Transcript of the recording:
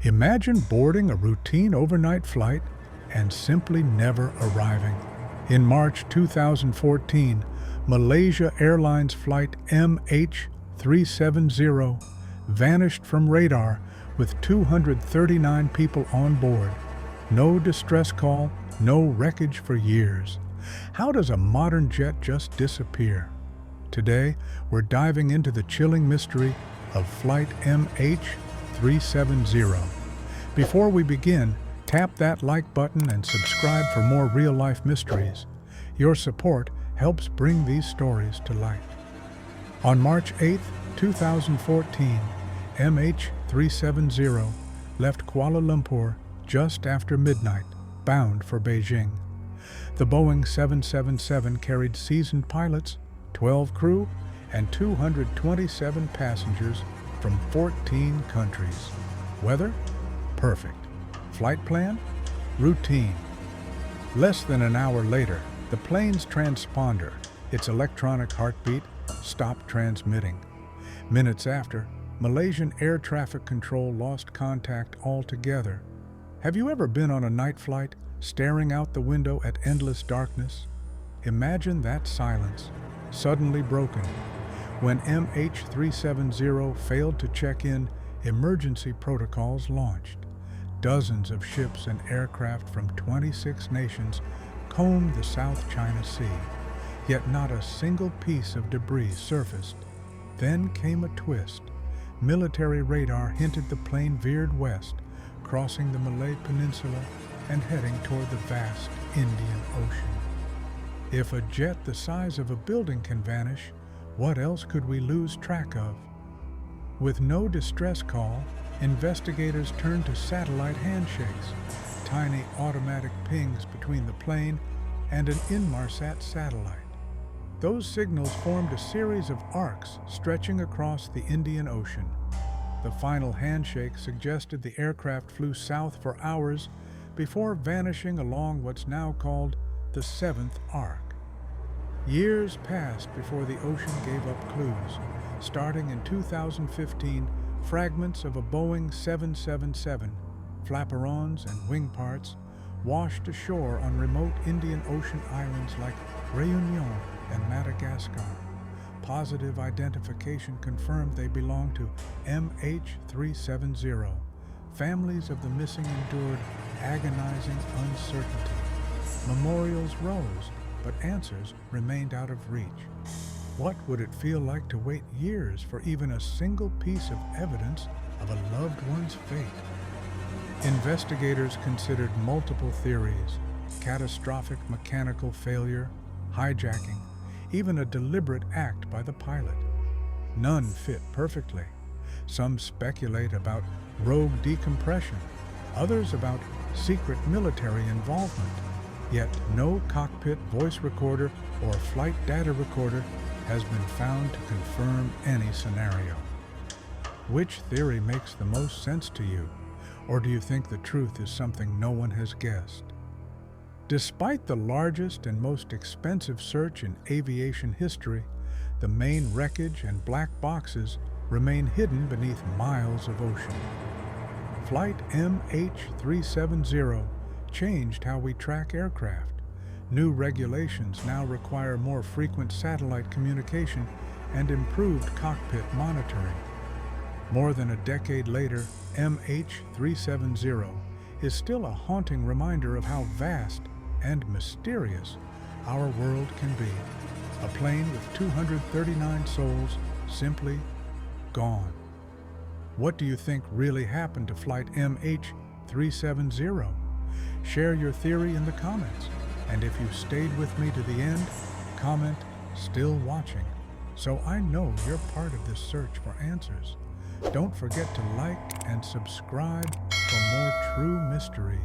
Imagine boarding a routine overnight flight and simply never arriving. In March 2014, Malaysia Airlines Flight MH370 vanished from radar with 239 people on board. No distress call, no wreckage for years. How does a modern jet just disappear? Today, we're diving into the chilling mystery of Flight MH370. Before we begin, tap that like button and subscribe for more real-life mysteries. Your support helps bring these stories to light. On March 8, 2014, MH370 left Kuala Lumpur just after midnight, bound for Beijing. The Boeing 777 carried seasoned pilots, 12 crew, and 227 passengers from 14 countries. Weather? Perfect. Flight plan? Routine. Less than an hour later, the plane's transponder, its electronic heartbeat, stopped transmitting. Minutes after, Malaysian air traffic control lost contact altogether. Have you ever been on a night flight, staring out the window at endless darkness? Imagine that silence, suddenly broken. When MH370 failed to check in, emergency protocols launched. Dozens of ships and aircraft from 26 nations combed the South China Sea, yet not a single piece of debris surfaced. Then came a twist. Military radar hinted the plane veered west, crossing the Malay Peninsula and heading toward the vast Indian Ocean. If a jet the size of a building can vanish, what else could we lose track of? With no distress call, investigators turned to satellite handshakes, tiny automatic pings between the plane and an Inmarsat satellite. Those signals formed a series of arcs stretching across the Indian Ocean. The final handshake suggested the aircraft flew south for hours before vanishing along what's now called the seventh arc. Years passed before the ocean gave up clues. Starting in 2015, fragments of a Boeing 777, flaperons and wing parts, washed ashore on remote Indian Ocean islands like Réunion and Madagascar. Positive identification confirmed they belonged to MH370. Families of the missing endured agonizing uncertainty. Memorials rose, but answers remained out of reach. What would it feel like to wait years for even a single piece of evidence of a loved one's fate? Investigators considered multiple theories: catastrophic mechanical failure, hijacking, even a deliberate act by the pilot. None fit perfectly. Some speculate about rogue decompression, others about secret military involvement. Yet no cockpit voice recorder or flight data recorder has been found to confirm any scenario. Which theory makes the most sense to you? Or do you think the truth is something no one has guessed? Despite the largest and most expensive search in aviation history, the main wreckage and black boxes remain hidden beneath miles of ocean. Flight MH370 changed how we track aircraft. New regulations now require more frequent satellite communication and improved cockpit monitoring. More than a decade later, MH370 is still a haunting reminder of how vast and mysterious our world can be. A plane with 239 souls simply gone. What do you think really happened to Flight MH370? Share your theory in the comments. And if you stayed with me to the end, comment "still watching" so I know you're part of this search for answers. Don't forget to like and subscribe for more true mysteries.